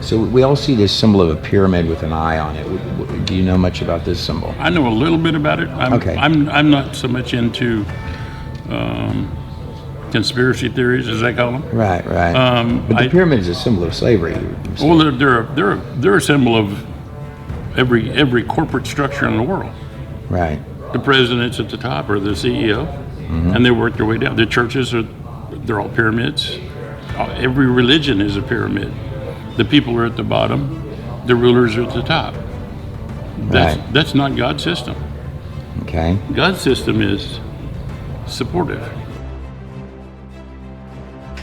So we all see this symbol of a pyramid with an eye on it. Do you know much about this symbol? I know a little bit about it. I'm not so much into conspiracy theories, as they call them. Right. But the pyramid is a symbol of slavery. Well, they're a symbol of every corporate structure in the world. Right. The president's at the top, or the CEO, and they work their way down. The churches they're all pyramids. Every religion is a pyramid. The people are at the bottom. The rulers are at the top. That's not God's system. Okay. God's system is supportive.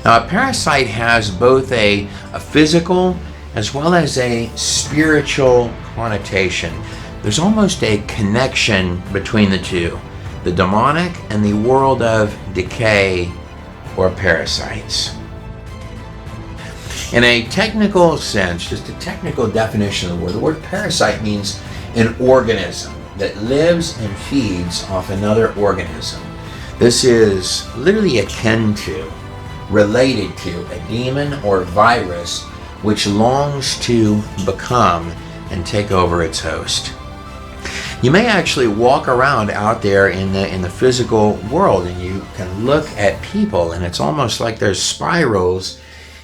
Now, a parasite has both a physical as well as a spiritual connotation. There's almost a connection between the two, the demonic and the world of decay or parasites. In a technical sense, just a technical definition of the word parasite means an organism that lives and feeds off another organism. This is literally akin to, related to, a demon or virus which longs to become and take over its host. You may actually walk around out there in the physical world, and you can look at people, and it's almost like there's spirals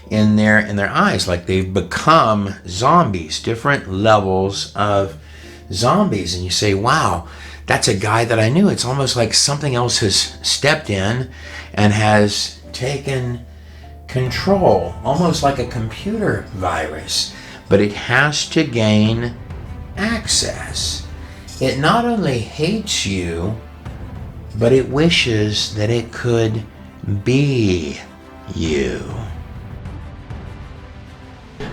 in their eyes, like they've become zombies, different levels of zombies. And you say, wow, that's a guy that I knew. It's almost like something else has stepped in and has taken control, almost like a computer virus, but it has to gain access. It not only hates you, but it wishes that it could be you.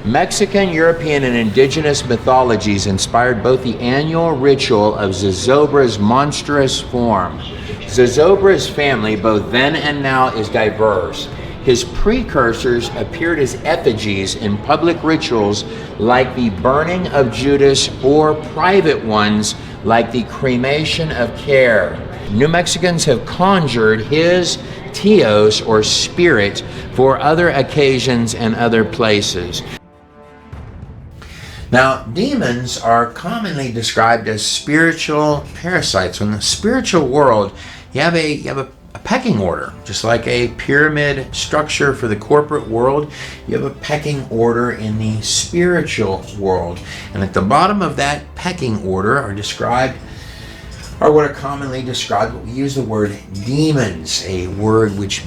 Mexican, European, and indigenous mythologies inspired both the annual ritual of Zozobra's monstrous form. Zozobra's family, both then and now, is diverse. His precursors appeared as effigies in public rituals like the burning of Judas, or private ones like the cremation of Care. New Mexicans have conjured his tios, or spirit, for other occasions and other places. Now, demons are commonly described as spiritual parasites. In the spiritual world, you have a pecking order, just like a pyramid structure for the corporate world. You have a pecking order in the spiritual world, and at the bottom of that pecking order are what are commonly described. We use the word demons, a word which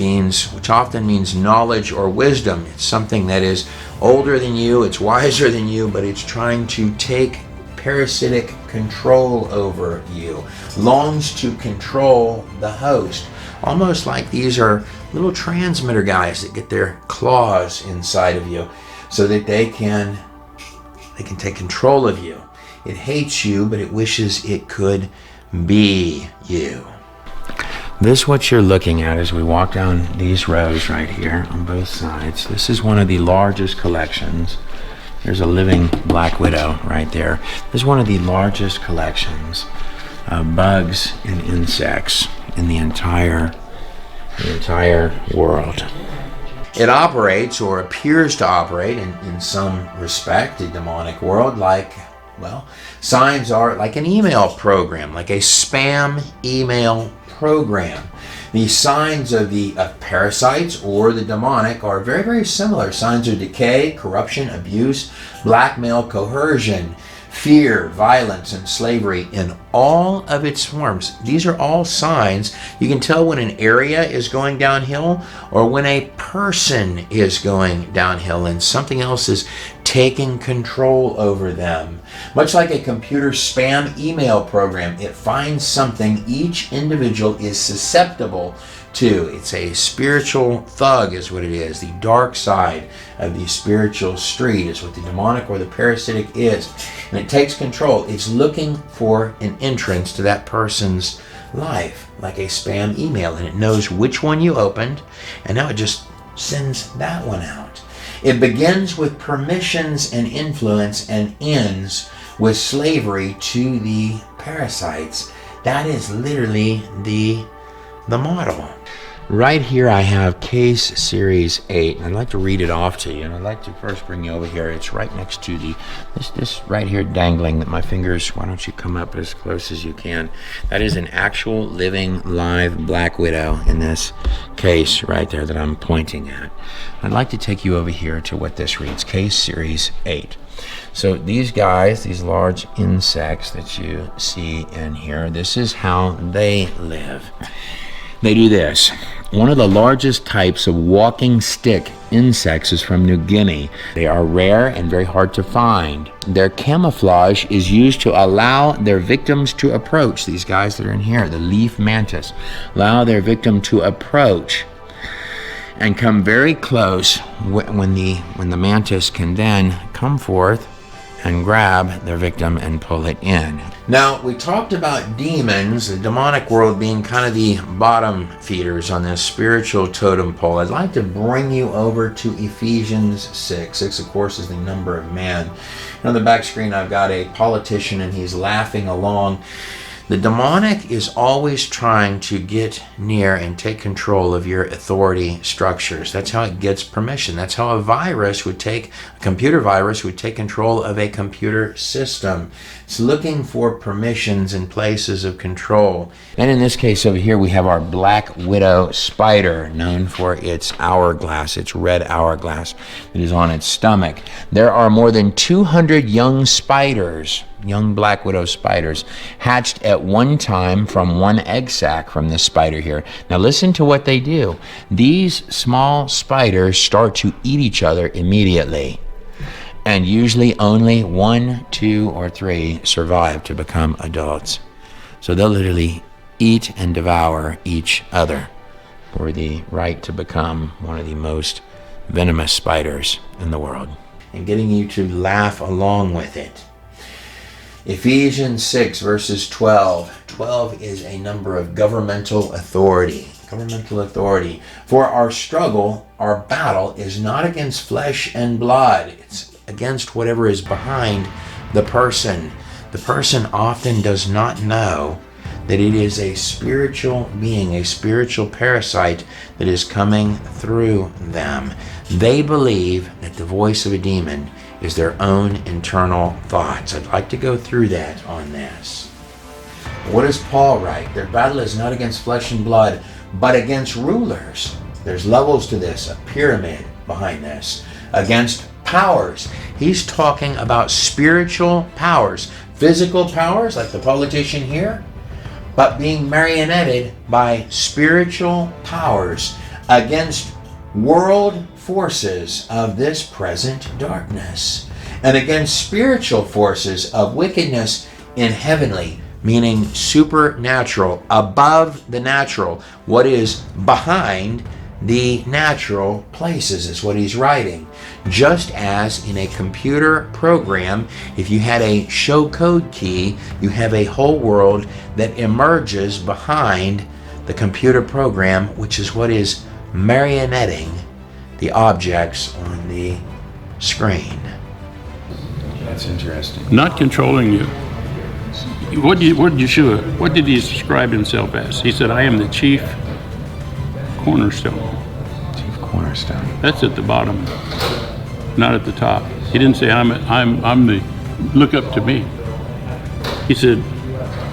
often means knowledge or wisdom. It's something that is older than you, it's wiser than you, but it's trying to take parasitic control over you, longs to control the host. Almost like these are little transmitter guys that get their claws inside of you so that they can take control of you. It hates you, but it wishes it could be you. This, what you're looking at as we walk down these rows right here on both sides, this is one of the largest collections. There's a living black widow right there. This is one of the largest collections of bugs and insects in the entire world. It operates, or appears to operate, in some respect, the demonic world, signs are like an email program, like a spam email program. The signs of parasites or the demonic are very, very similar. Signs of decay, corruption, abuse, blackmail, coercion, fear, violence, and slavery in all of its forms. These are all signs. You can tell when an area is going downhill or when a person is going downhill and something else is taking control over them. Much like a computer spam email program, it finds something each individual is susceptible to. It's a spiritual thug is what it is. The dark side of the spiritual street is what the demonic or the parasitic is. And it takes control. It's looking for an entrance to that person's life, like a spam email, and it knows which one you opened, and now it just sends that one out. It begins with permissions and influence and ends with slavery to the parasites. That is literally the model. Right here I have case series 8, and I'd like to read it off to you, and I'd like to first bring you over here. It's right next to this right here dangling that my fingers, why don't you come up as close as you can. That is an actual living live black widow in this case right there that I'm pointing at. I'd like to take you over here to what this reads, case series 8. So these guys, these large insects that you see in here, this is how they live. They do this. One of the largest types of walking stick insects is from New Guinea. They are rare and very hard to find. Their camouflage is used to allow their victims to approach. These guys that are in here, the leaf mantis, allow their victim to approach and come very close when the mantis can then come forth and grab their victim and pull it in. Now, we talked about demons, the demonic world being kind of the bottom feeders on this spiritual totem pole. I'd like to bring you over to Ephesians 6. 6, of course, is the number of man. And on the back screen, I've got a politician, and he's laughing along. The demonic is always trying to get near and take control of your authority structures. That's how it gets permission. That's how a computer virus would take control of a computer system. It's looking for permissions and places of control. And in this case over here, we have our black widow spider, known for its hourglass, its red hourglass that is on its stomach. There are more than 200 young spiders, young black widow spiders, hatched at one time from one egg sac from this spider here. Now listen to what they do. These small spiders start to eat each other immediately, and usually only 1, 2, or 3 survive to become adults. So they'll literally eat and devour each other for the right to become one of the most venomous spiders in the world, and getting you to laugh along with it. Ephesians 6 verses 12. 12 is a number of governmental authority. Governmental authority. For our struggle, our battle is not against flesh and blood. It's against whatever is behind the person. The person often does not know that it is a spiritual being, a spiritual parasite that is coming through them. They believe that the voice of a demon is their own internal thoughts. I'd like to go through that on this. What does Paul write? Their battle is not against flesh and blood, but against rulers. There's levels to this, a pyramid behind this. Against powers. He's talking about spiritual powers. Physical powers, like the politician here, but being marionetted by spiritual powers against world forces of this present darkness, and against spiritual forces of wickedness in heavenly, meaning supernatural, above the natural, what is behind the natural places is what he's writing. Just as in a computer program, if you had a show code key, you have a whole world that emerges behind the computer program, which is what is marionetting the objects on the screen. That's interesting. Not controlling you. What did Yeshua, what did he describe himself as? He said, I am the chief cornerstone. Chief cornerstone. That's at the bottom, not at the top. He didn't say, I'm the, look up to me. He said,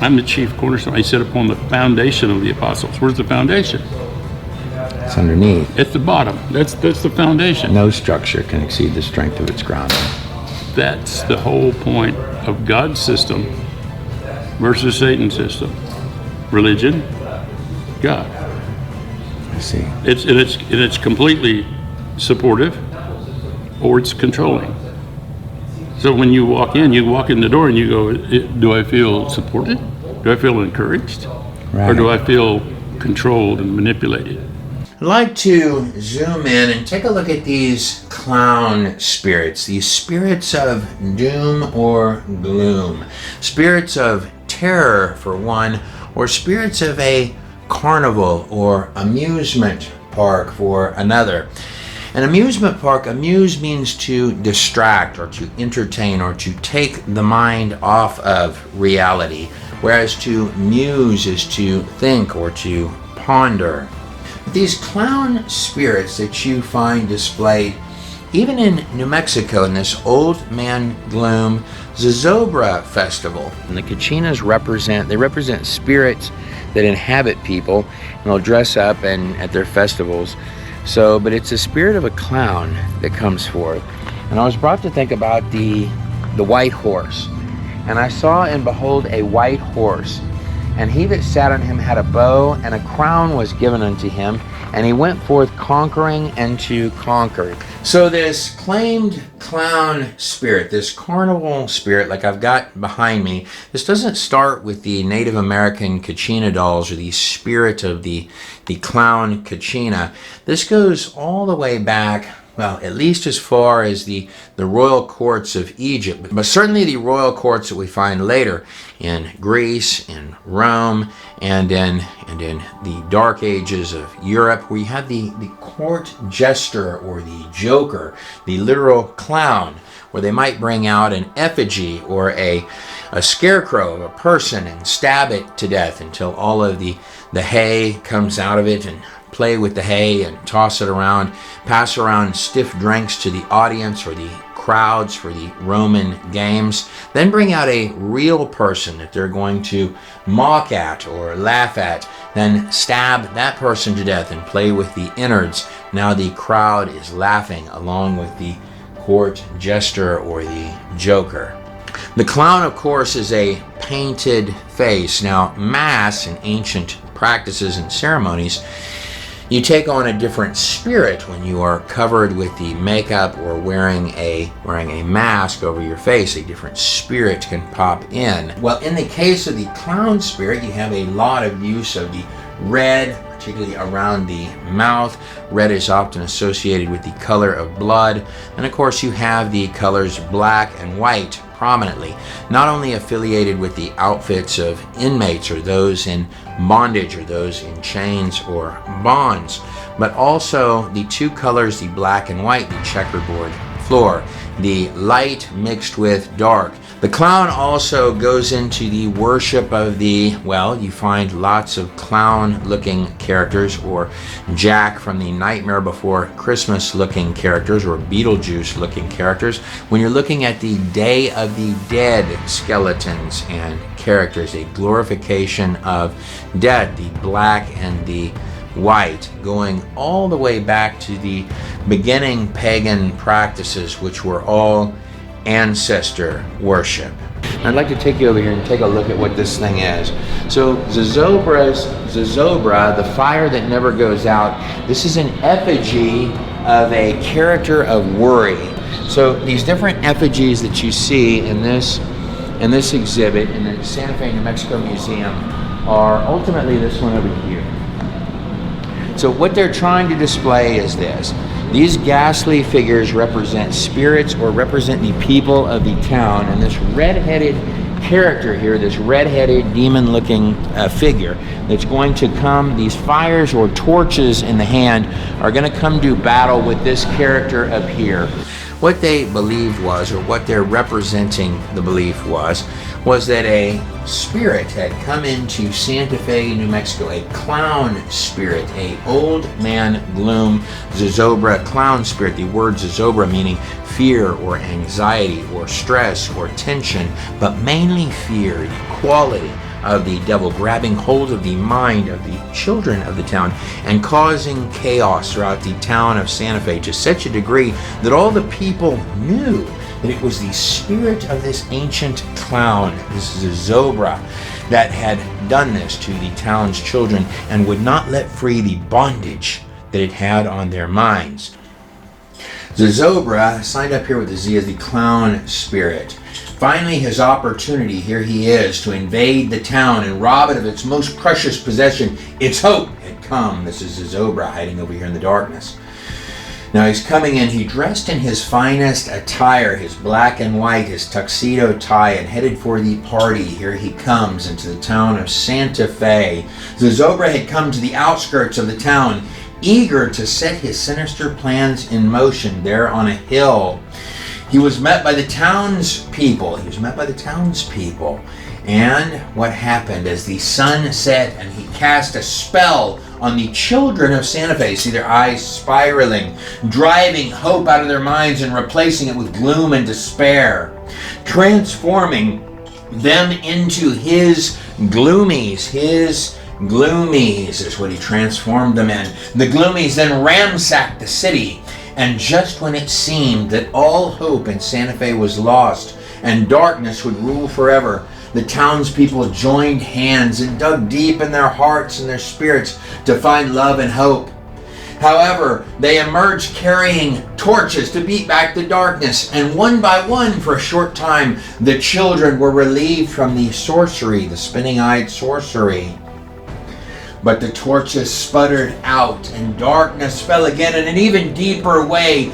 I'm the chief cornerstone. He said, upon the foundation of the apostles. Where's the foundation? It's underneath. At the bottom. That's the foundation. No structure can exceed the strength of its grounding. That's the whole point of God's system versus Satan's system. Religion, God. I see. It's completely supportive, or it's controlling. So when you walk in the door and you go, do I feel supported? Do I feel encouraged? Right. Or do I feel controlled and manipulated? I'd like to zoom in and take a look at these clown spirits, these spirits of doom or gloom, spirits of terror for one, or spirits of a carnival or amusement park for another. An amusement park, amuse means to distract or to entertain or to take the mind off of reality, whereas to muse is to think or to ponder. These clown spirits that you find displayed even in New Mexico in this Old Man Gloom Zozobra festival. And the Kachinas represent spirits that inhabit people, and they'll dress up and at their festivals. So, but it's a spirit of a clown that comes forth. And I was brought to think about the white horse. And I saw and behold a white horse, and he that sat on him had a bow, and a crown was given unto him, and he went forth conquering and to conquer. So this claimed clown spirit, this carnival spirit like I've got behind me, this doesn't start with the Native American Kachina dolls or the spirit of the clown Kachina. This goes all the way back, well, at least as far as the royal courts of Egypt, but certainly the royal courts that we find later in Greece, in Rome, and in the dark ages of Europe, where you have the court jester or the joker, the literal clown, where they might bring out an effigy or a scarecrow of a person and stab it to death until all of the hay comes out of it, and play with the hay and toss it around, pass around stiff drinks to the audience or the crowds for the Roman games, then bring out a real person that they're going to mock at or laugh at, then stab that person to death and play with the innards. Now the crowd is laughing along with the court jester or the joker. The clown, of course, is a painted face. Now, mass in ancient practices and ceremonies, you take on a different spirit when you are covered with the makeup or wearing a mask over your face. A different spirit can pop in. Well, in the case of the clown spirit, you have a lot of use of the red, particularly around the mouth. Red is often associated with the color of blood. And of course, you have the colors black and white prominently, not only affiliated with the outfits of inmates or those in bondage or those in chains or bonds, but also the two colors, the black and white, the checkerboard floor, the light mixed with dark. The clown also goes into the worship of the, well, you find lots of clown-looking characters, or Jack from the Nightmare Before Christmas-looking characters, or Beetlejuice-looking characters. When you're looking at the Day of the Dead skeletons and characters, a glorification of dead, the black and the white, going all the way back to the beginning pagan practices, which were all ancestor worship. I'd like to take you over here and take a look at what this thing is. So Zozobra, the fire that never goes out, this is an effigy of a character of worry. So these different effigies that you see in this exhibit in the Santa Fe, New Mexico Museum are ultimately this one over here. So what they're trying to display is this. These ghastly figures represent spirits or represent the people of the town, and this red-headed character here, this red-headed demon-looking figure that's going to come, these fires or torches in the hand are going to come to battle with this character up here. What they believed was, or what they're representing the belief was that a spirit had come into Santa Fe, New Mexico, a clown spirit, a Old Man Gloom Zozobra clown spirit. The word Zozobra meaning fear or anxiety or stress or tension, but mainly fear, the quality of the devil grabbing hold of the mind of the children of the town and causing chaos throughout the town of Santa Fe to such a degree that all the people knew that it was the spirit of this ancient clown, this Zozobra, that had done this to the town's children and would not let free the bondage that it had on their minds. Zozobra, signed up here with the Z, as the clown spirit. Finally, his opportunity, here he is, to invade the town and rob it of its most precious possession, its hope, had come. This is Zozobra hiding over here in the darkness. Now he's coming in, he dressed in his finest attire, his black and white, his tuxedo tie, and headed for the party. Here he comes into the town of Santa Fe. Zozobra had come to the outskirts of the town, eager to set his sinister plans in motion there on a hill. He was met by the townspeople. And what happened as the sun set and he cast a spell on the children of Santa Fe. See their eyes spiraling, driving hope out of their minds and replacing it with gloom and despair, transforming them into his gloomies. His gloomies is what he transformed them in. The gloomies then ransacked the city, and just when it seemed that all hope in Santa Fe was lost and darkness would rule forever, the townspeople joined hands and dug deep in their hearts and their spirits to find love and hope. However, they emerged carrying torches to beat back the darkness, and one by one, for a short time, the children were relieved from the sorcery, the spinning-eyed sorcery. But the torches sputtered out, and darkness fell again in an even deeper way.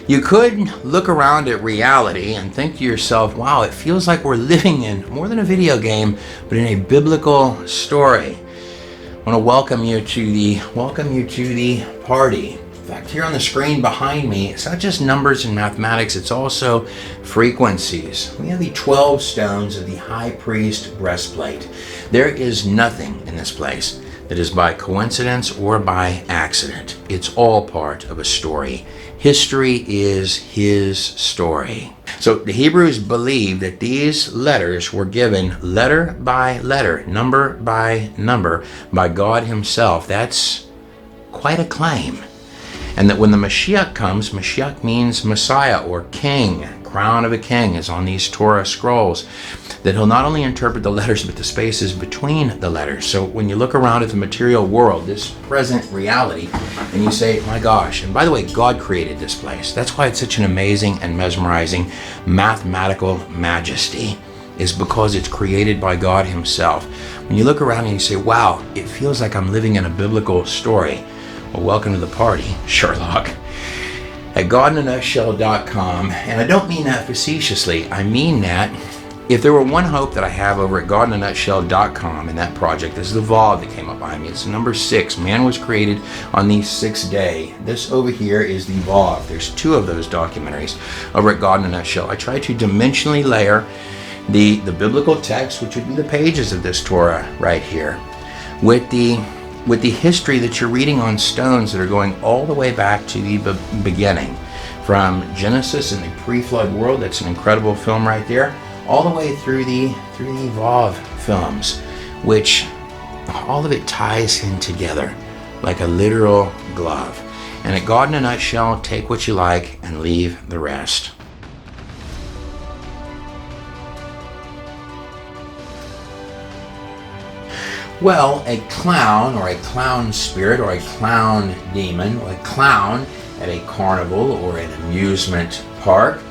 You could look around at reality and think to yourself, wow, it feels like we're living in more than a video game, but in a biblical story. I want to welcome you to the party. In fact, here on the screen behind me, it's not just numbers and mathematics, it's also frequencies. We have the 12 stones of the high priest breastplate. There is nothing in this place that is by coincidence or by accident. It's all part of a story. History is his story. So the Hebrews believed that these letters were given letter by letter, number by number, by God himself. That's quite a claim. And that when the Mashiach comes, Mashiach means Messiah or King. Crown of a king is on these Torah scrolls. That he'll not only interpret the letters, but the spaces between the letters. So when you look around at the material world, this present reality, and you say, my gosh, and by the way, God created this place. That's why it's such an amazing and mesmerizing mathematical majesty, is because it's created by God himself. When you look around and you say, wow, it feels like I'm living in a biblical story. Well, welcome to the party, Sherlock. At GodInANutshell.com, and I don't mean that facetiously, I mean that if there were one hope that I have over at GodInANutshell.com in that project, this is the Vav that came up behind me. It's number 6. Man was created on the 6th day. This over here is the Vav. There's 2 of those documentaries over at God in a Nutshell. I try to dimensionally layer the biblical text, which would be the pages of this Torah right here, with the history that you're reading on stones that are going all the way back to the beginning, from Genesis and the pre-flood world. That's an incredible film right there, all the way through the Vav films, which all of it ties in together like a literal glove. And at God in a Nutshell, take what you like and leave the rest. Well, a clown or a clown spirit or a clown demon, or a clown at a carnival or an amusement park,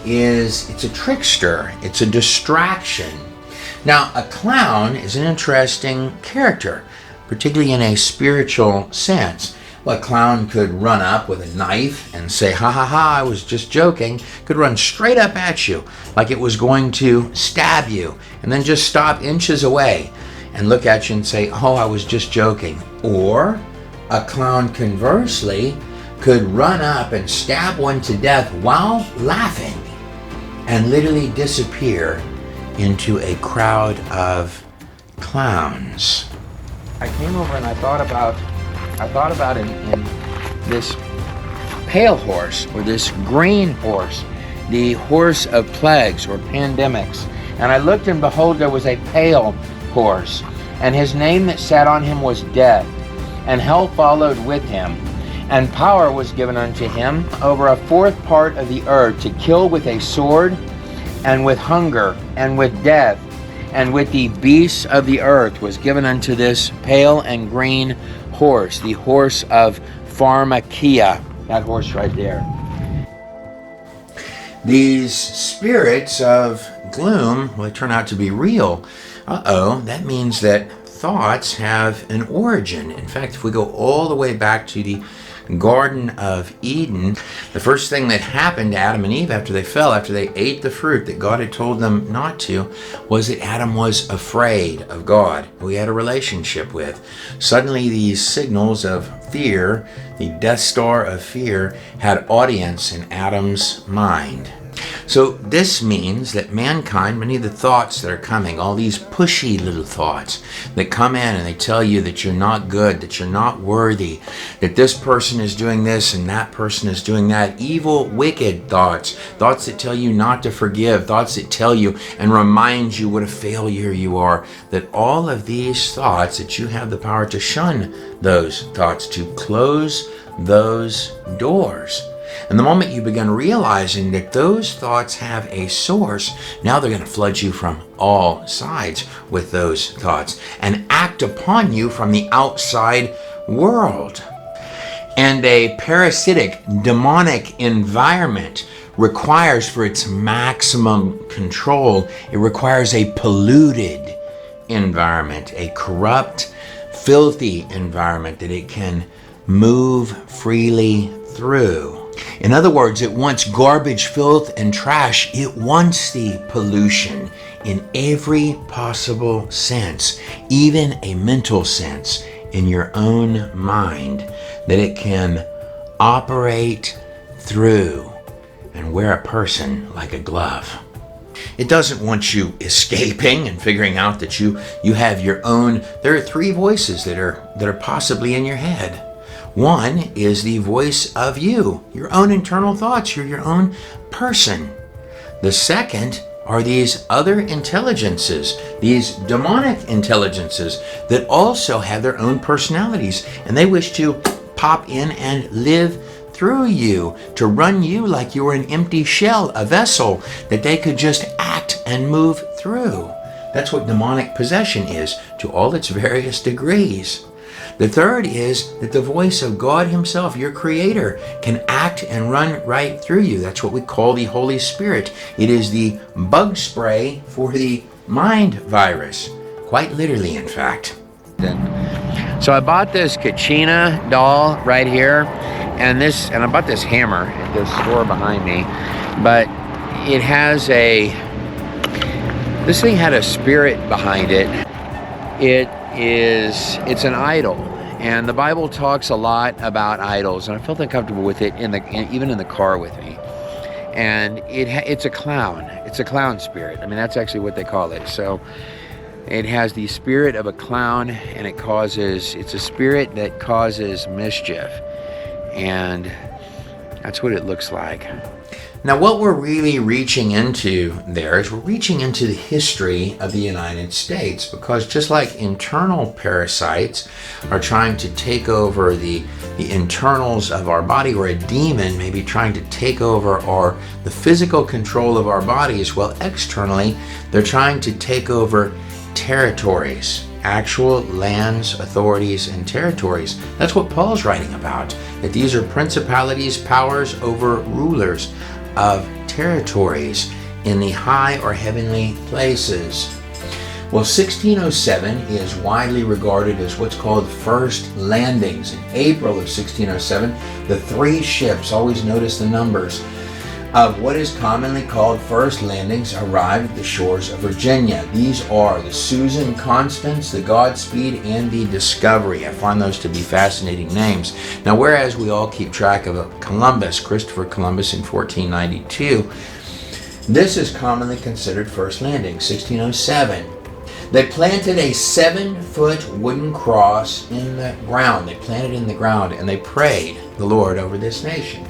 it's a trickster. It's a distraction. Now, a clown is an interesting character, particularly in a spiritual sense. Well, a clown could run up with a knife and say, ha ha ha, I was just joking. Could run straight up at you like it was going to stab you, and then just stop inches away and look at you and say, oh, I was just joking. Or a clown, conversely, could run up and stab one to death while laughing and literally disappear into a crowd of clowns. I came over and I thought about in this pale horse, or this green horse, the horse of plagues or pandemics. And I looked, and behold, there was a pale horse, and his name that sat on him was Death, and hell followed with him. And power was given unto him over a fourth part of the earth, to kill with a sword, and with hunger, and with death, and with the beasts of the earth was given unto this pale and green horse, the horse of Pharmakia, that horse right there. These spirits of gloom, well, they turn out to be real. That means that thoughts have an origin. In fact, if we go all the way back to the Garden of Eden, the first thing that happened to Adam and Eve after they fell, after they ate the fruit that God had told them not to, was that Adam was afraid of God, who he had a relationship with. Suddenly these signals of fear, the Death Star of fear, had audience in Adam's mind. So this means that mankind, many of the thoughts that are coming, all these pushy little thoughts that come in and they tell you that you're not good, that you're not worthy, that this person is doing this and that person is doing that, evil, wicked thoughts, thoughts that tell you not to forgive, thoughts that tell you and remind you what a failure you are, that all of these thoughts, that you have the power to shun those thoughts, to close those doors. And the moment you begin realizing that those thoughts have a source, now they're going to flood you from all sides with those thoughts and act upon you from the outside world. And a parasitic, demonic environment requires, for its maximum control, it requires a polluted environment, a corrupt, filthy environment that it can move freely through. In other words, it wants garbage, filth, and trash. It wants the pollution in every possible sense, even a mental sense in your own mind, that it can operate through and wear a person like a glove. It doesn't want you escaping and figuring out that you have your own. There are three voices that are possibly in your head. One is the voice of you, your own internal thoughts. You're your own person. The second are these other intelligences, these demonic intelligences that also have their own personalities, and they wish to pop in and live through you, to run you like you were an empty shell, a vessel that they could just act and move through. That's what demonic possession is, to all its various degrees. The third is that the voice of God himself, your creator, can act and run right through you. That's what we call the Holy Spirit. It is the bug spray for the mind virus. Quite literally, in fact. So I bought this Kachina doll right here, and I bought this hammer at this store behind me, but it has this thing had a spirit behind it. It's an idol, and the Bible talks a lot about idols, and I felt uncomfortable with it even in the car with me. And it's a clown. It's a clown spirit. I mean, that's actually what they call it. So it has the spirit of a clown, and it's a spirit that causes mischief, and that's what it looks like. Now, what we're really reaching into there is we're reaching into the history of the United States, because just like internal parasites are trying to take over the internals of our body, or a demon may be trying to take over the physical control of our bodies, well, externally, they're trying to take over territories, actual lands, authorities, and territories. That's what Paul's writing about, that these are principalities, powers over rulers of territories in the high or heavenly places. Well, 1607 is widely regarded as what's called first landings. In April of 1607, the three ships, always notice the numbers, of what is commonly called first landings arrived at the shores of Virginia. These are the Susan Constance, the Godspeed, and the Discovery. I find those to be fascinating names. Now, whereas we all keep track of Christopher Columbus in 1492, this is commonly considered first landing, 1607. They planted a 7-foot wooden cross in the ground. They planted in the ground, and they prayed the Lord over this nation.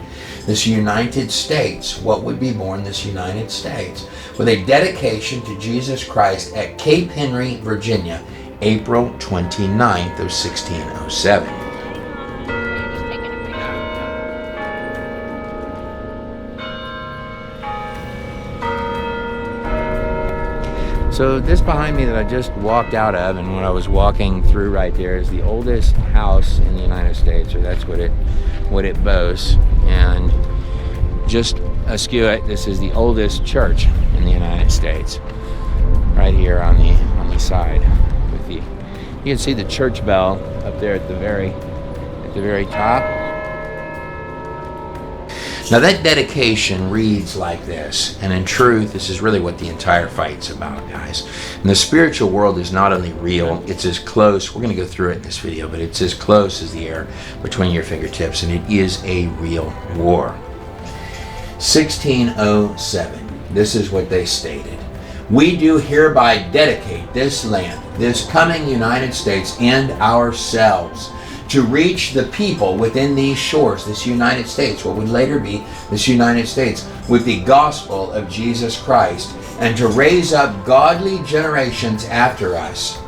This United States, what would be born this United States, with a dedication to Jesus Christ at Cape Henry, Virginia, April 29th of 1607. So this behind me that I just walked out of, and when I was walking through right there, is the oldest house in the United States, or that's what it boasts. And just askew it, this is the oldest church in the United States, right here on the side. You can see the church bell up there at the very top. Now that dedication reads like this, and in truth, this is really what the entire fight's about, guys. And the spiritual world is not only real, it's as close, we're going to go through it in this video, but it's as close as the air between your fingertips, and it is a real war. 1607. this is what they stated. We do hereby dedicate this land, this coming United States, and ourselves to reach the people within these shores, this United States, what would later be this United States, with the gospel of Jesus Christ, and to raise up godly generations after us.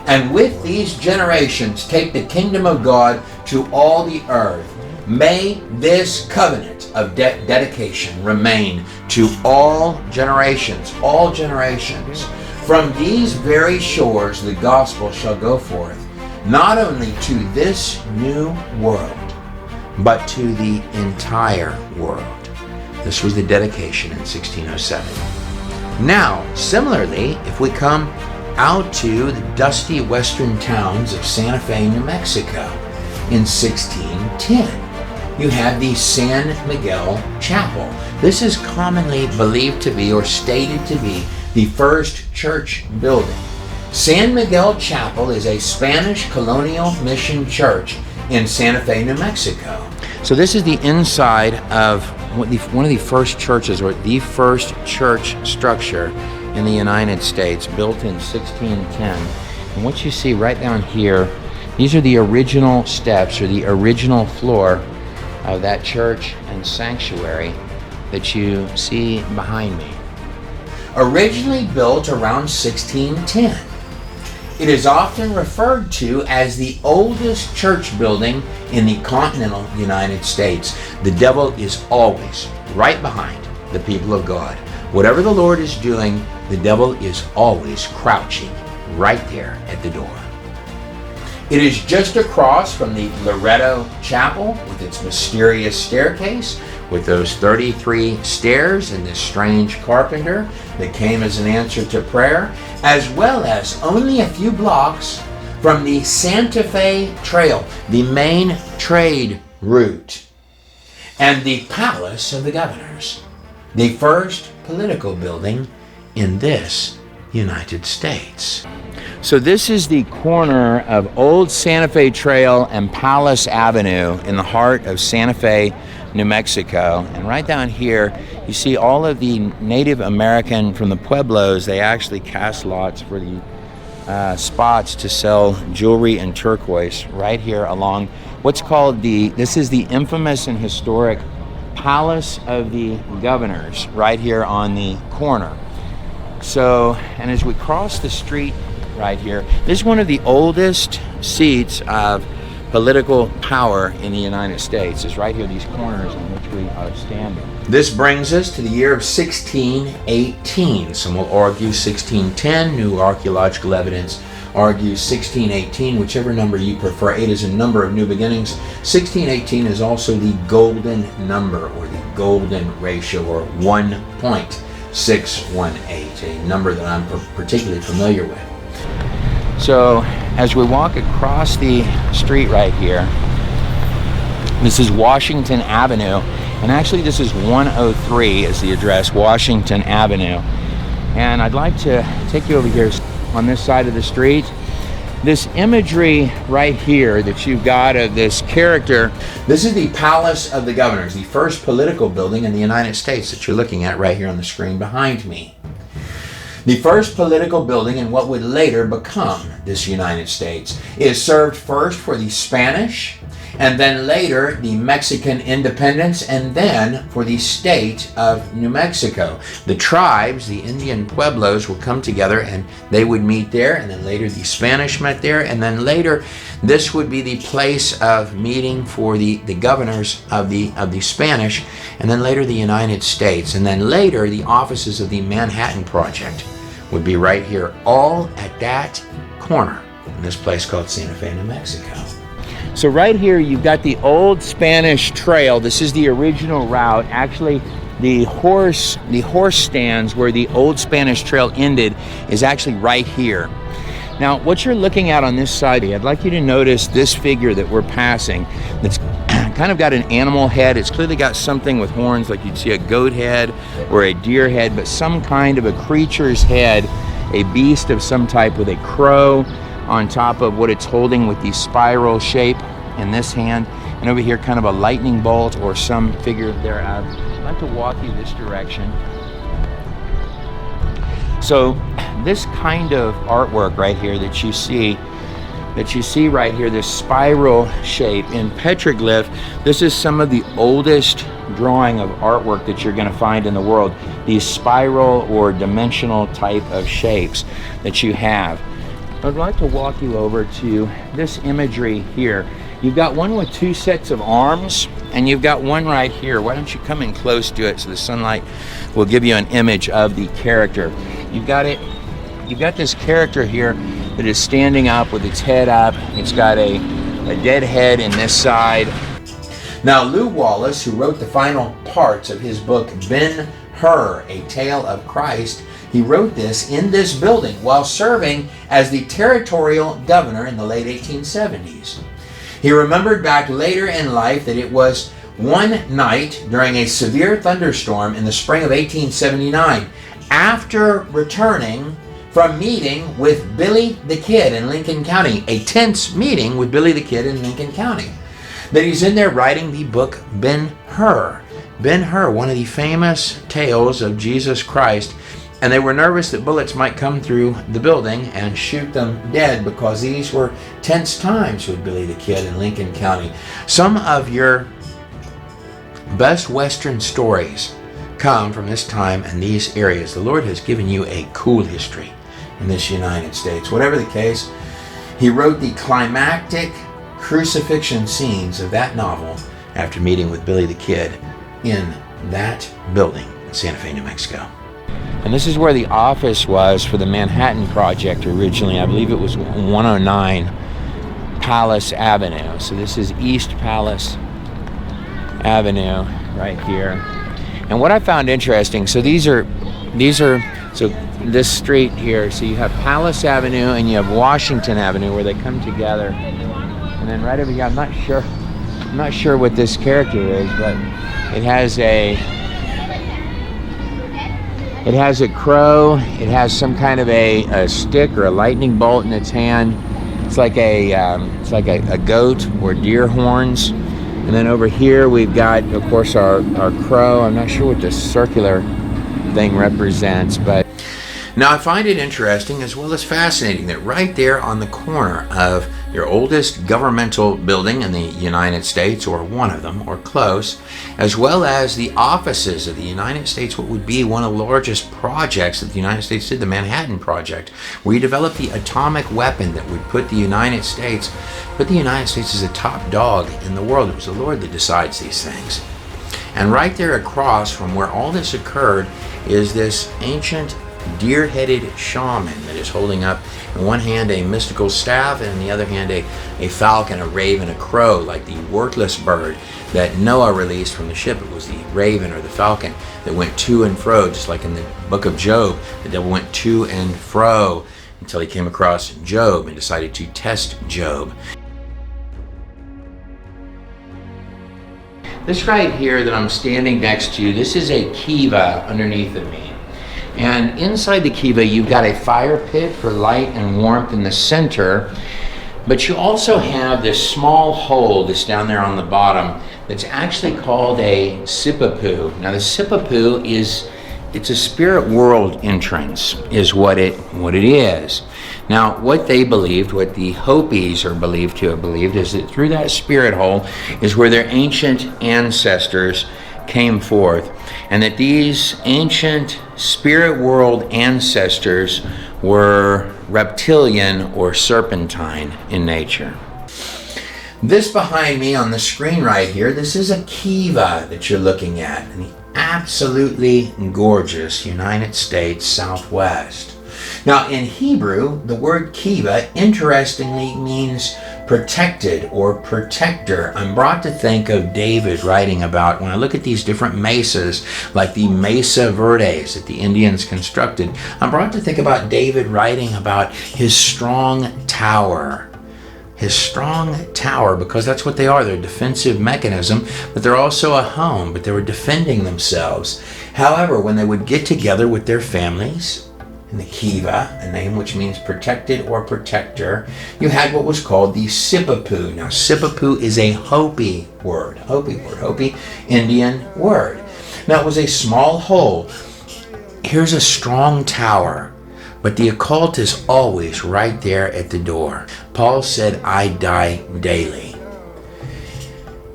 And with these generations take the kingdom of God to all the earth. May this covenant of dedication remain to all generations, all generations. From these very shores the gospel shall go forth, not only to this new world, but to the entire world. This was the dedication in 1607. Now, similarly, if we come out to the dusty western towns of Santa Fe, New Mexico, in 1610, you have the San Miguel Chapel. This is commonly believed to be, or stated to be, the first church building. San Miguel Chapel is a Spanish colonial mission church in Santa Fe, New Mexico. So this is the inside of one of the first churches, or the first church structure in the United States, built in 1610. And what you see right down here, these are the original steps, or the original floor of that church and sanctuary that you see behind me. Originally built around 1610, it is often referred to as the oldest church building in the continental United States. The devil is always right behind the people of God. Whatever the Lord is doing, the devil is always crouching right there at the door. It is just across from the Loretto Chapel with its mysterious staircase, with those 33 stairs and this strange carpenter that came as an answer to prayer, as well as only a few blocks from the Santa Fe Trail, the main trade route, and the Palace of the Governors, the first political building in this United States. So this is the corner of Old Santa Fe Trail and Palace Avenue in the heart of Santa Fe, New Mexico. And right down here, you see all of the Native American from the Pueblos. They actually cast lots for the spots to sell jewelry and turquoise right here along what's called this is the infamous and historic Palace of the Governors right here on the corner. So, and as we cross the street right here, this is one of the oldest seats of political power in the United States. Is right here, these corners on which we are standing. This brings us to the year of 1618. Some will argue 1610, new archaeological evidence argues 1618, whichever number you prefer. 8 is a number of new beginnings. 1618 is also the golden number, or the golden ratio, or 1.618, a number that I'm particularly familiar with. So as we walk across the street right here, this is Washington Avenue, and actually this is 103 is the address, Washington Avenue. And I'd like to take you over here on this side of the street. This imagery right here that you've got of this character, this is the Palace of the Governors, the first political building in the United States that you're looking at right here on the screen behind me. The first political building in what would later become this United States. It served first for the Spanish, and then later the Mexican independence, and then for the state of New Mexico. The tribes, the Indian Pueblos, would come together and they would meet there, and then later the Spanish met there, and then later this would be the place of meeting for the governors of the Spanish, and then later the United States, and then later the offices of the Manhattan Project would be right here, all at that corner in this place called Santa Fe, New Mexico. So right here you've got the old Spanish trail. This is the original route. Actually, the horse stands where the old Spanish trail ended is actually right here. Now, what you're looking at on this side, I'd like you to notice this figure that we're passing that's kind of got an animal head. It's clearly got something with horns, like you'd see a goat head or a deer head, but some kind of a creature's head, a beast of some type with a crow on top of what it's holding with the spiral shape in this hand. And over here, kind of a lightning bolt or some figure thereof. I'd like to walk you this direction. So this kind of artwork right here that you see right here, this spiral shape in petroglyph, this is some of the oldest drawing of artwork that you're going to find in the world. These spiral or dimensional type of shapes that you have. I'd like to walk you over to this imagery here. You've got one with two sets of arms, and you've got one right here. Why don't you come in close to it so the sunlight will give you an image of the character. You've got this character here that is standing up with its head up. It's got a dead head in this side. Now, Lew Wallace, who wrote the final parts of his book, Ben-Hur, A Tale of Christ, he wrote this in this building while serving as the territorial governor in the late 1870s. He remembered back later in life that it was one night during a severe thunderstorm in the spring of 1879, after returning from meeting with Billy the Kid in Lincoln County, a tense meeting with Billy the Kid in Lincoln County, that he's in there writing the book Ben-Hur. Ben-Hur, one of the famous tales of Jesus Christ, and they were nervous that bullets might come through the building and shoot them dead because these were tense times with Billy the Kid in Lincoln County. Some of your best Western stories come from this time and these areas. The Lord has given you a cool history in this United States. Whatever the case, he wrote the climactic crucifixion scenes of that novel after meeting with Billy the Kid in that building in Santa Fe, New Mexico. And this is where the office was for the Manhattan Project originally. I believe it was 109 Palace Avenue. So this is East Palace Avenue right here. And what I found interesting, so so this street here, so you have Palace Avenue and you have Washington Avenue where they come together. And then right over here, I'm not sure what this character is, but it has a crow. It has some kind of a stick or a lightning bolt in its hand. It's like a goat or deer horns. And then over here we've got, of course, our crow. I'm not sure what this circular thing represents, but now I find it interesting as well as fascinating that right there on the corner of your oldest governmental building in the United States, or one of them, or close, as well as the offices of the United States, what would be one of the largest projects that the United States did, the Manhattan Project, where you developed the atomic weapon that would put the United States as a top dog in the world. It was the Lord that decides these things. And right there across from where all this occurred is this ancient deer-headed shaman that is holding up in one hand a mystical staff and in the other hand a falcon, a raven, a crow, like the worthless bird that Noah released from the ship. It was the raven or the falcon that went to and fro, just like in the book of Job. The devil went to and fro until he came across Job and decided to test Job. This right here that I'm standing next to, this is a kiva underneath of me. And inside the kiva, you've got a fire pit for light and warmth in the center, but you also have this small hole that's down there on the bottom that's actually called a sipapu. Now the sipapu it's a spirit world entrance is what it is. Now what they believed, what the Hopis are believed to have believed, is that through that spirit hole is where their ancient ancestors came forth, and that these ancient spirit world ancestors were reptilian or serpentine in nature. This behind me on the screen right here, this is a kiva that you're looking at in the absolutely gorgeous United States Southwest. Now in Hebrew, the word kiva interestingly means protected or protector. I'm brought to think of David writing about, when I look at these different mesas, like the Mesa Verdes that the Indians constructed, I'm brought to think about David writing about his strong tower. His strong tower, because that's what they are. They're a defensive mechanism, but they're also a home, but they were defending themselves. However, when they would get together with their families, in the kiva, a name which means protected or protector, you had what was called the sipapu. Now sipapu is a Hopi word, Hopi Indian word. Now it was a small hole. Here's a strong tower But the occult is always right there at the door. Paul said, I die daily.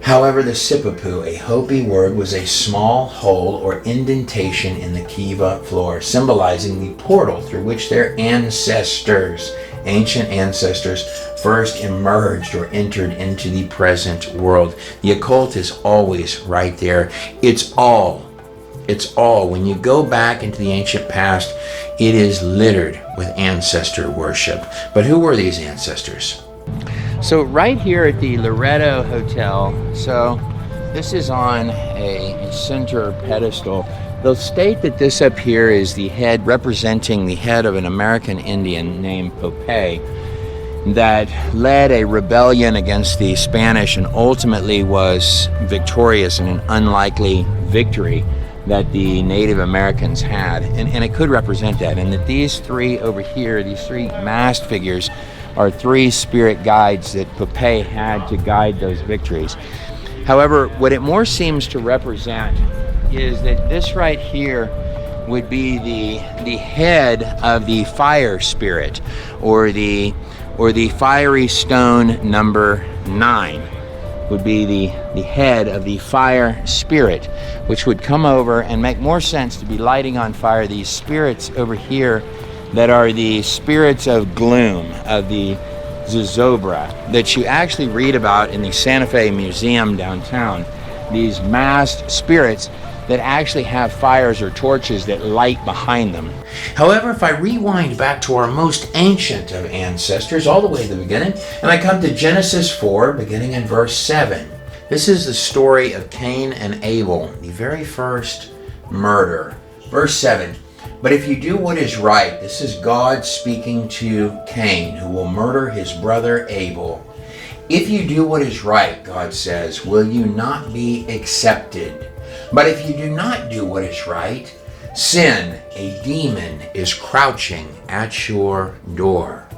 However, the Sipapu, a Hopi word, was a small hole or indentation in the kiva floor, symbolizing the portal through which their ancestors, ancient ancestors, first emerged or entered into the present world. The occult is always right there. It's all. When you go back into the ancient past, it is littered with ancestor worship. But who were these ancestors? So right here at the Loretto Hotel, so this is on a center pedestal. They'll state that this up here is the head, representing the head of an American Indian named Popeye, that led a rebellion against the Spanish and ultimately was victorious in an unlikely victory that the Native Americans had. And it could represent that. And that these three over here, these three masked figures, are three spirit guides that Popeye had to guide those victories. However, what it more seems to represent is that this right here would be the head of the fire spirit, or the fiery stone number 9 would be the head of the fire spirit, which would come over and make more sense to be lighting on fire these spirits over here that are the spirits of gloom, of the zozobra, that you actually read about in the Santa Fe Museum downtown. These masked spirits that actually have fires or torches that light behind them. However, if I rewind back to our most ancient of ancestors, all the way to the beginning, and I come to Genesis 4, beginning in verse 7. This is the story of Cain and Abel, the very first murder. Verse 7. But if you do what is right, this is God speaking to Cain, who will murder his brother Abel. If you do what is right, God says, will you not be accepted? But if you do not do what is right, sin, a demon, is crouching at your door.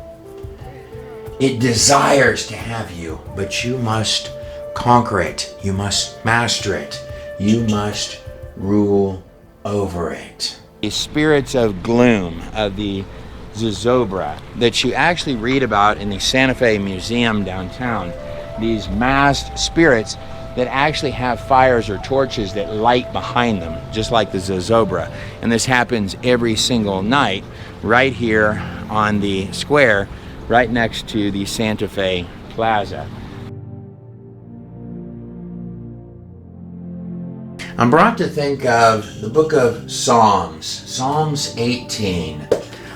It desires to have you, but you must conquer it. You must master it. You must rule over it. The spirits of gloom, of the zozobra, that you actually read about in the Santa Fe Museum downtown. These masked spirits that actually have fires or torches that light behind them, just like the zozobra. And this happens every single night right here on the square, right next to the Santa Fe Plaza. I'm brought to think of the book of Psalms, Psalms 18.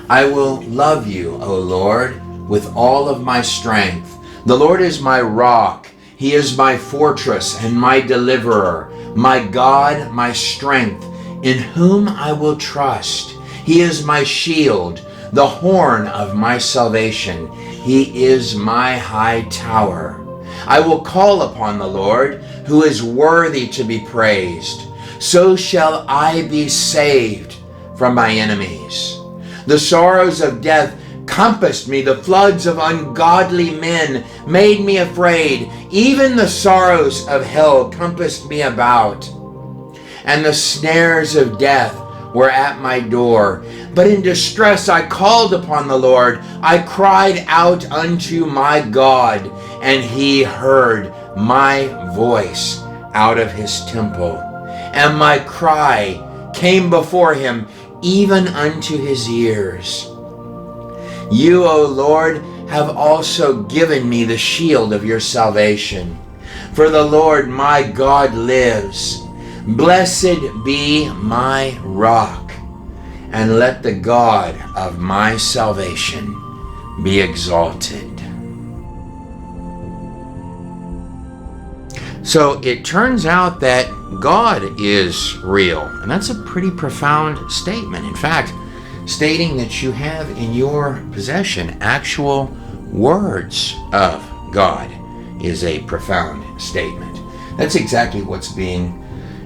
I will love you, O Lord, with all of my strength. The Lord is my rock. He is my fortress and my deliverer, my God, my strength, in whom I will trust. He is my shield, the horn of my salvation. He is my high tower. I will call upon the Lord, who is worthy to be praised. So shall I be saved from my enemies. The sorrows of death compassed me. The floods of ungodly men made me afraid. Even the sorrows of hell compassed me about. And the snares of death were at my door. But in distress I called upon the Lord. I cried out unto my God, and he heard my voice out of his temple. And my cry came before him, even unto his ears. You, O Lord, have also given me the shield of your salvation. For the Lord my God lives. Blessed be my rock, and let the God of my salvation be exalted. So it turns out that God is real, and that's a pretty profound statement. In fact, stating that you have in your possession actual words of God is a profound statement. That's exactly what's being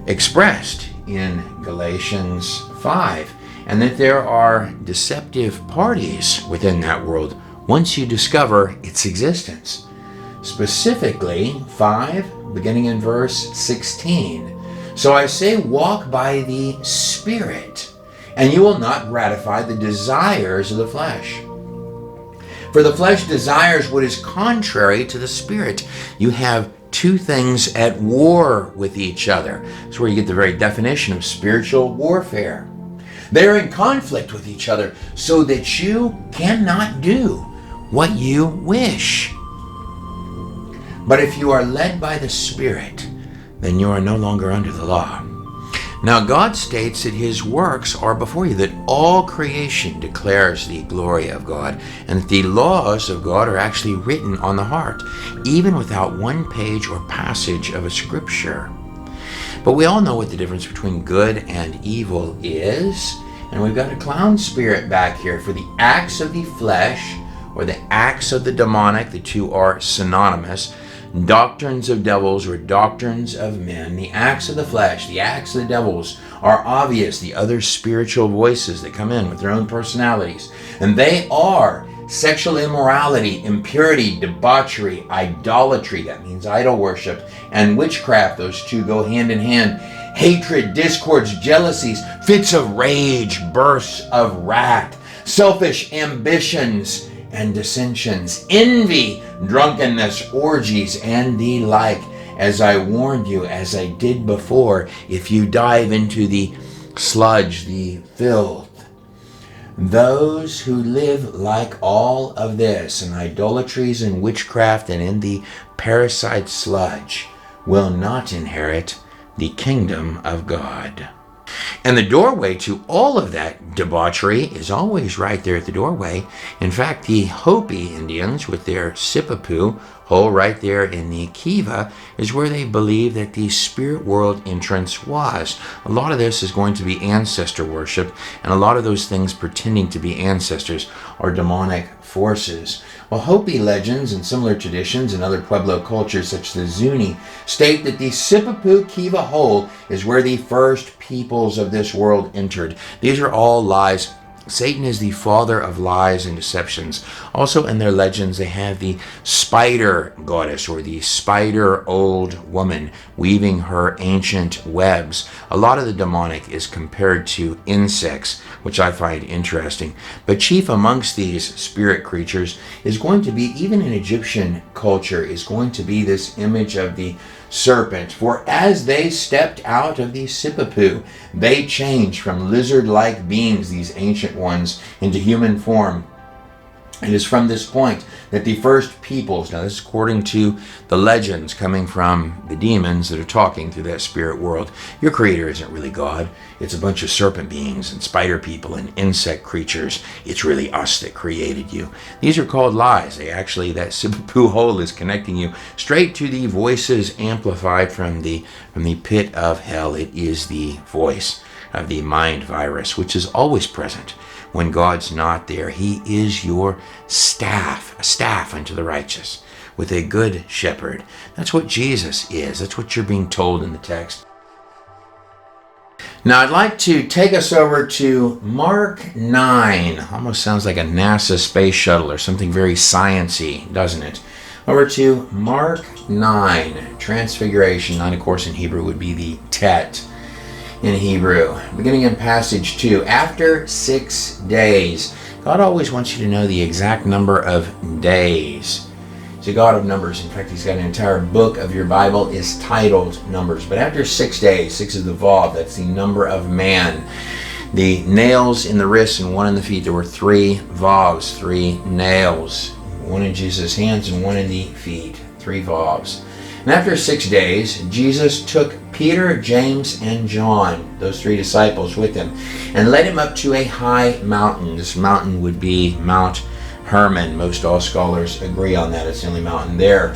expressed in Galatians 5, and that there are deceptive parties within that world once you discover its existence. Specifically, 5, beginning in verse 16. So I say, walk by the Spirit, and you will not gratify the desires of the flesh. For the flesh desires what is contrary to the Spirit. You have two things at war with each other. That's where you get the very definition of spiritual warfare. They're in conflict with each other so that you cannot do what you wish. But if you are led by the Spirit, then you are no longer under the law. Now God states that his works are before you, that all creation declares the glory of God, and that the laws of God are actually written on the heart, even without one page or passage of a scripture. But we all know what the difference between good and evil is, and we've got a clown spirit back here. For the acts of the flesh, or the acts of the demonic, the two are synonymous. Doctrines of devils or doctrines of men. The acts of the flesh, the acts of the devils are obvious. The other spiritual voices that come in with their own personalities. And they are sexual immorality, impurity, debauchery, idolatry, that means idol worship, and witchcraft. Those two go hand in hand. Hatred, discords, jealousies, fits of rage, bursts of wrath, selfish ambitions, and dissensions, envy, drunkenness, orgies, and the like. As I warned you, as I did before, if you dive into the sludge, the filth, those who live like all of this, in idolatries and witchcraft and in the parasite sludge, will not inherit the kingdom of God. And the doorway to all of that debauchery is always right there at the doorway. In fact, the Hopi Indians with their Sipapu hole right there in the Kiva is where they believe that the spirit world entrance was. A lot of this is going to be ancestor worship, and a lot of those things pretending to be ancestors are demonic forces. Well, Hopi legends and similar traditions in other Pueblo cultures such as the Zuni state that the Sipapu Kiva hole is where the first peoples of this world entered. These are all lies. Satan is the father of lies and deceptions. Also in their legends, they have the spider goddess, or the spider old woman, weaving her ancient webs. A lot of the demonic is compared to insects, which I find interesting. But chief amongst these spirit creatures is going to be, even in Egyptian culture, is going to be this image of the serpent. For as they stepped out of the Sipapu, they changed from lizard-like beings, these ancient ones, into human form. It is from this point that the first peoples, now this is according to the legends coming from the demons that are talking through that spirit world. Your creator isn't really God. It's a bunch of serpent beings and spider people and insect creatures. It's really us that created you. These are called lies. They actually, that Sipapu hole is connecting you straight to the voices amplified from the pit of hell. It is the voice of the mind virus, which is always present when God's not there. He is your staff, a staff unto the righteous, with a good shepherd. That's what Jesus is. That's what you're being told in the text. Now I'd like to take us over to Mark 9. Almost sounds like a NASA space shuttle or something very science-y, doesn't it? Over to Mark 9, Transfiguration. 9, of course, in Hebrew would be the Tet. In Hebrew, beginning in passage 2, after 6 days. God always wants you to know the exact number of days. He's a God of numbers. In fact, he's got an entire book of your Bible is titled Numbers. But after 6 days, 6 is the Vav, that's the number of man. The nails in the wrists and one in the feet, there were 3 Vavs, 3 nails. One in Jesus' hands and one in the feet, 3 Vavs. And after 6 days, Jesus took Peter, James, and John, those 3 disciples, with him, and led him up to a high mountain. This mountain would be Mount Hermon. Most all scholars agree on that. It's the only mountain there,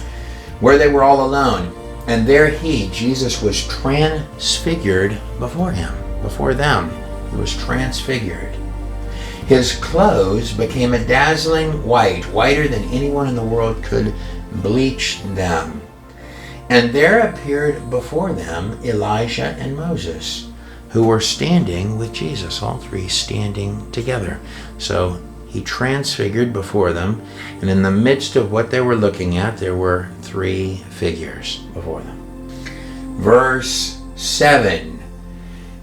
where they were all alone. And there Jesus was transfigured before them. He was transfigured. His clothes became a dazzling white, whiter than anyone in the world could bleach them. And there appeared before them Elijah and Moses, who were standing with Jesus, all 3 standing together. So he transfigured before them, and in the midst of what they were looking at, there were 3 figures before them. Verse 7,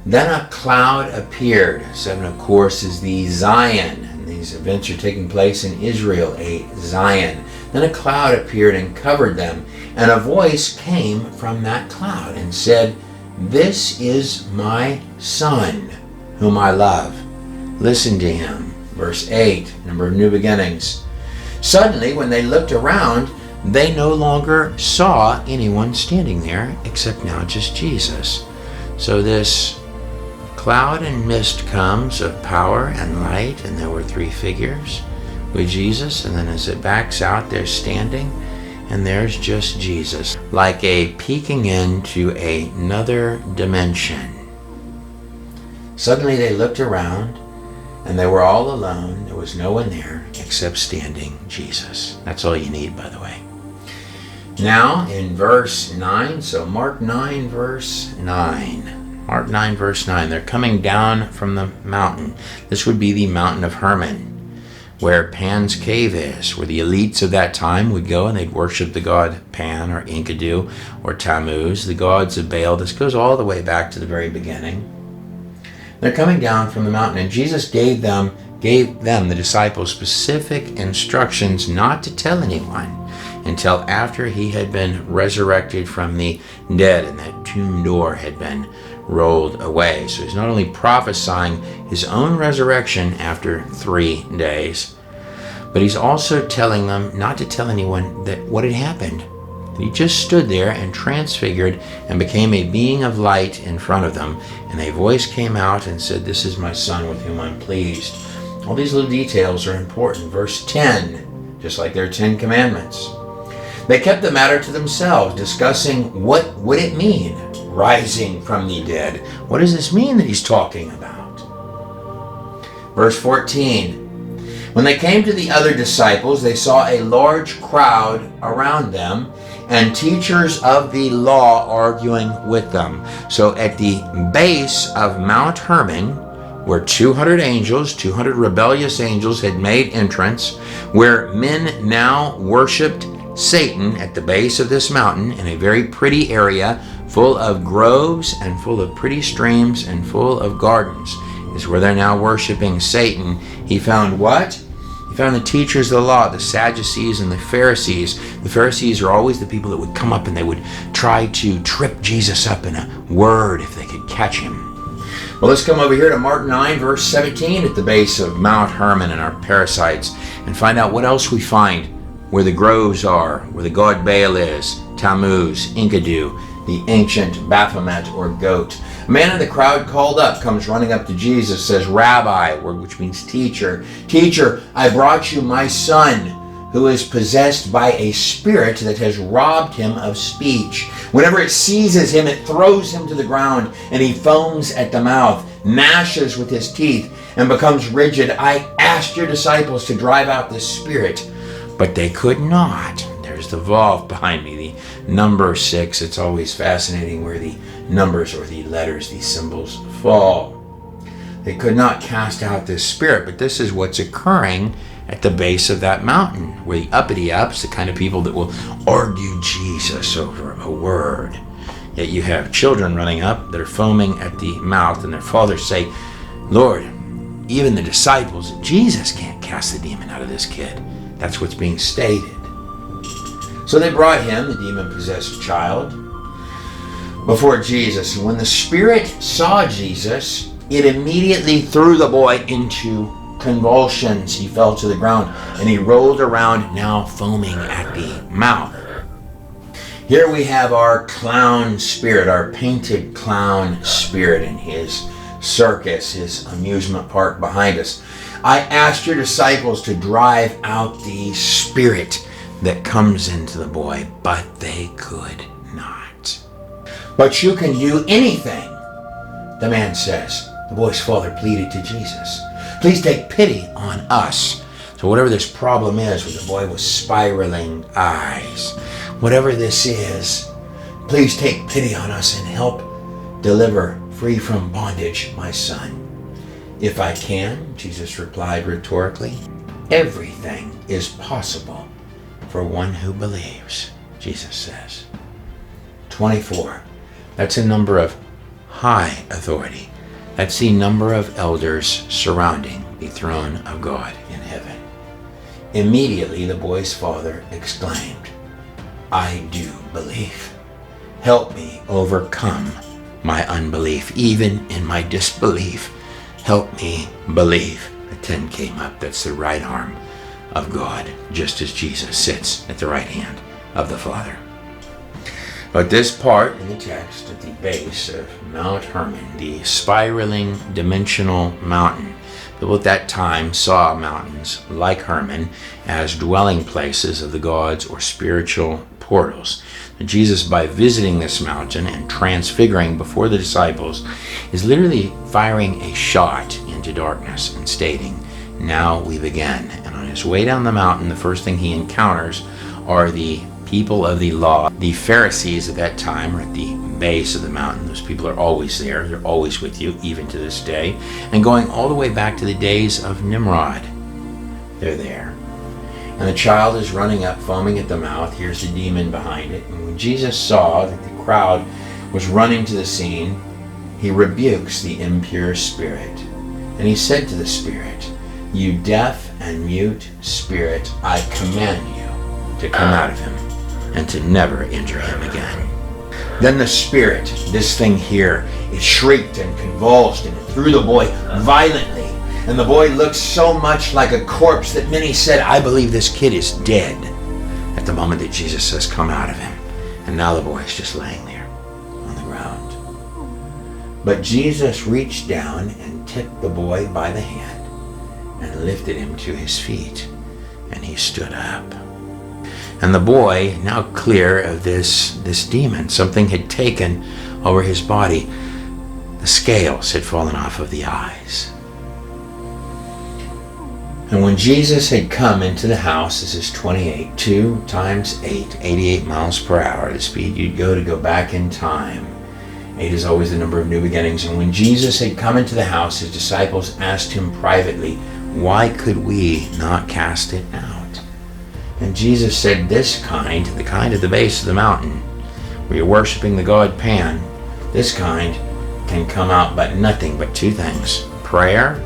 Then a cloud appeared. 7, of course, is the Zion. And these events are taking place in Israel, a Zion. Then a cloud appeared and covered them. And a voice came from that cloud and said, "This is my Son, whom I love. Listen to him." Verse 8, number of new beginnings. Suddenly, when they looked around, they no longer saw anyone standing there except now just Jesus. So this cloud and mist comes of power and light, and there were 3 figures with Jesus, and then as it backs out, they're standing, and there's just Jesus, like a peeking into another dimension. Suddenly they looked around, and they were all alone. There was no one there except standing Jesus. That's all you need, by the way. Now in verse 9, so Mark 9 verse 9. Mark 9 verse 9, they're coming down from the mountain. This would be the mountain of Hermon, where Pan's cave is, where the elites of that time would go and they'd worship the god Pan or Enkidu or Tammuz, the gods of Baal. This goes all the way back to the very beginning. They're coming down from the mountain, and Jesus gave them, the disciples, specific instructions not to tell anyone until after he had been resurrected from the dead and that tomb door had been rolled away. So he's not only prophesying his own resurrection after 3 days, but he's also telling them not to tell anyone that what had happened. He just stood there and transfigured and became a being of light in front of them. And a voice came out and said, "This is my Son with whom I'm pleased." All these little details are important. Verse 10, just like their 10 commandments. They kept the matter to themselves, discussing what would it mean, rising from the dead. What does this mean that he's talking about? Verse 14. When they came to the other disciples, they saw a large crowd around them and teachers of the law arguing with them. So at the base of Mount Hermon, where 200 angels, 200 rebellious angels had made entrance, where men now worshiped Satan at the base of this mountain in a very pretty area full of groves and full of pretty streams and full of gardens, is where they're now worshiping Satan. He found what? He found the teachers of the law, the Sadducees and the Pharisees. The Pharisees are always the people that would come up and they would try to trip Jesus up in a word if they could catch him. Well, let's come over here to Mark 9, verse 17 at the base of Mount Hermon and our Parasites and find out what else we find where the groves are, where the god Baal is, Tammuz, Enkidu, the ancient Baphomet or goat. A man in the crowd called up, comes running up to Jesus, says, "Rabbi," which means teacher, "Teacher, I brought you my son who is possessed by a spirit that has robbed him of speech. Whenever it seizes him, it throws him to the ground, and he foams at the mouth, gnashes with his teeth, and becomes rigid. I asked your disciples to drive out this spirit, but they could not." There's the vav behind me, the number 6. It's always fascinating where the numbers or the letters, these symbols, fall. They could not cast out this spirit, but this is what's occurring at the base of that mountain, where the uppity-ups, the kind of people that will argue Jesus over a word. Yet you have children running up that are foaming at the mouth, and their fathers say, "Lord, even the disciples, Jesus can't cast the demon out of this kid." That's what's being stated. So they brought him, the demon-possessed child, before Jesus. And when the spirit saw Jesus, it immediately threw the boy into convulsions. He fell to the ground and he rolled around, now foaming at the mouth. Here we have our clown spirit, our painted clown spirit in his circus, his amusement park behind us. I asked your disciples to drive out the spirit that comes into the boy, but they could not. "But you can do anything," the man says. The boy's father pleaded to Jesus, "Please take pity on us." So whatever this problem is with the boy with spiraling eyes, whatever this is, please take pity on us and help deliver free from bondage my son. "If I can," Jesus replied rhetorically, "everything is possible for one who believes," Jesus says. 24. That's a number of high authority. I've seen number of elders surrounding the throne of God in heaven. Immediately the boy's father exclaimed, I do believe. Help me overcome my unbelief, even in my disbelief. Help me believe. A 10 came up. That's the right arm of God, just as Jesus sits at the right hand of the Father. But this part in the text, at the base of Mount Hermon, the spiraling dimensional mountain, people at that time saw mountains like Hermon as dwelling places of the gods or spiritual portals. And Jesus, by visiting this mountain and transfiguring before the disciples, is literally firing a shot into darkness and stating, now we begin. And on his way down the mountain, the first thing he encounters are the people of the law. The Pharisees at that time are at the base of the mountain. Those people are always there. They're always with you, even to this day. And going all the way back to the days of Nimrod, they're there. And the child is running up, foaming at the mouth. Here's the demon behind it. And when Jesus saw that the crowd was running to the scene, he rebukes the impure spirit. And he said to the spirit, you deaf and mute spirit, I command you to come out of him and to never injure him again. Then the spirit, this thing here, it shrieked and convulsed and it threw the boy violently. And the boy looked so much like a corpse that many said, I believe this kid is dead, at the moment that Jesus says, come out of him. And now the boy is just laying there on the ground. But Jesus reached down and took the boy by the hand and lifted him to his feet. And he stood up. And the boy, now clear of this demon, something had taken over his body. The scales had fallen off of the eyes. And when Jesus had come into the house, this is 28, 2 times 8, 88 miles per hour, the speed you'd go back in time. 8 is always the number of new beginnings. And when Jesus had come into the house, his disciples asked him privately, why could we not cast it out? And Jesus said, this kind, the kind at the base of the mountain, where you're worshiping the god Pan, this kind can come out but nothing but 2 things, prayer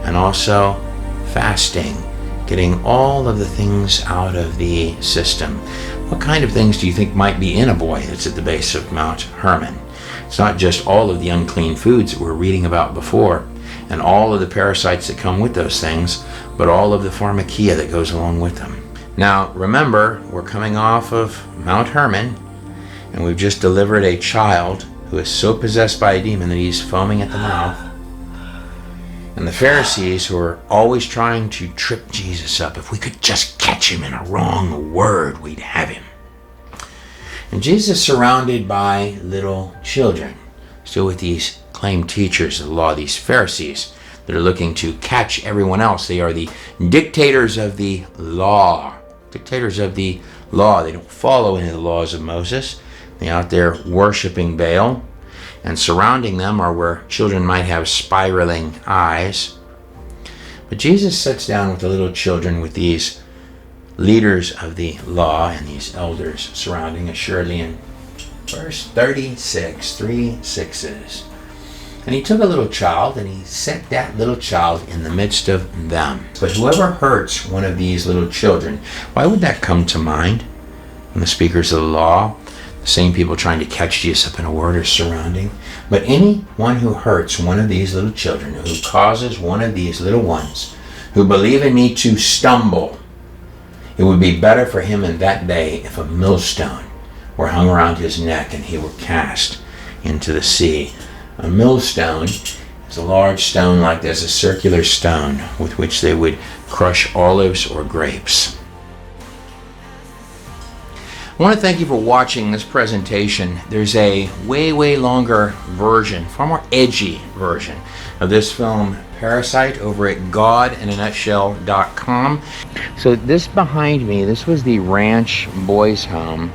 and also fasting, getting all of the things out of the system. What kind of things do you think might be in a boy that's at the base of Mount Hermon? It's not just all of the unclean foods that we're reading about before and all of the parasites that come with those things, but all of the pharmakia that goes along with them. Now, remember, we're coming off of Mount Hermon, and we've just delivered a child who is so possessed by a demon that he's foaming at the mouth. And the Pharisees, who are always trying to trip Jesus up, if we could just catch him in a wrong word, we'd have him. And Jesus is surrounded by little children, still with these claimed teachers of the law, these Pharisees that are looking to catch everyone else. They are the dictators of the law. Dictators of the law. They don't follow any of the laws of Moses. They're out there worshiping Baal. And surrounding them are where children might have spiraling eyes. But Jesus sits down with the little children, with these leaders of the law and these elders surrounding, assuredly in verse 36, 3 6s. And he took a little child and he set that little child in the midst of them. But whoever hurts one of these little children, why would that come to mind when the speakers of the law, the same people trying to catch Jesus up in a word, are surrounding? But anyone who hurts one of these little children, who causes one of these little ones who believe in me to stumble, it would be better for him in that day if a millstone were hung around his neck and he were cast into the sea. A millstone is a large stone like this, a circular stone with which they would crush olives or grapes. I want to thank you for watching this presentation. There's a way longer version, far more edgy version of this film, Parasite, over at godinanutshell.com. So this behind me, this was the Ranch Boys Home,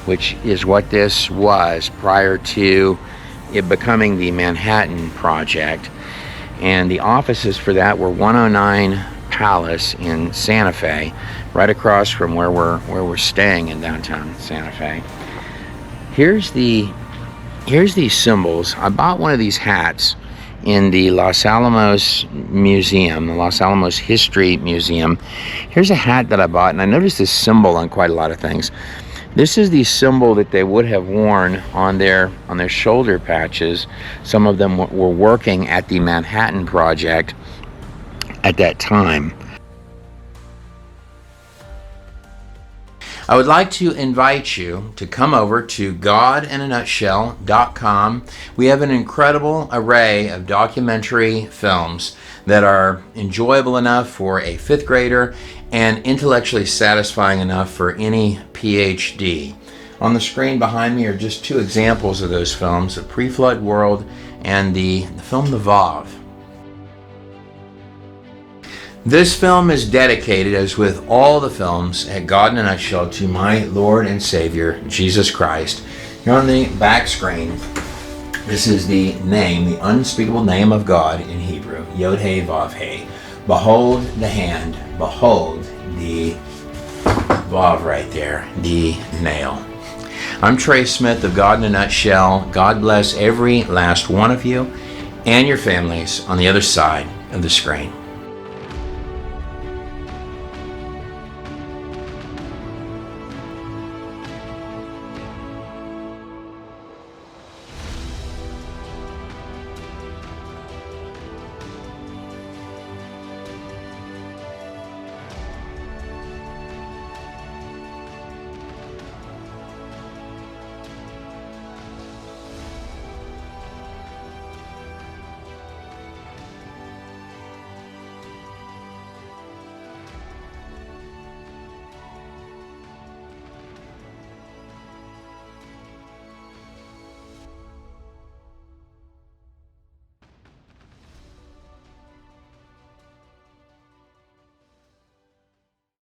which is what this was prior to it becoming the Manhattan Project. And the offices for that were 109 Palace in Santa Fe, right across from where we're staying in downtown Santa Fe. Here's these symbols. I bought one of these hats in the Los Alamos Museum, the Los Alamos History Museum. Here's a hat that I bought, and I noticed this symbol on quite a lot of things. This is the symbol that they would have worn on their shoulder patches. Some of them were working at the Manhattan Project at that time. I would like to invite you to come over to godinanutshell.com. We have an incredible array of documentary films that are enjoyable enough for a fifth grader and intellectually satisfying enough for any PhD. On the screen behind me are just two examples of those films, The Pre-Flood World and the film The Vav. This film is dedicated, as with all the films at God in a Nutshell, to my Lord and Savior, Jesus Christ. Here on the back screen, this is the name, the unspeakable name of God in Hebrew, Yod-Heh Vav-Heh. Behold the hand, behold the Vav right there, the nail. I'm Trey Smith of God in a Nutshell. God bless every last one of you and your families on the other side of the screen.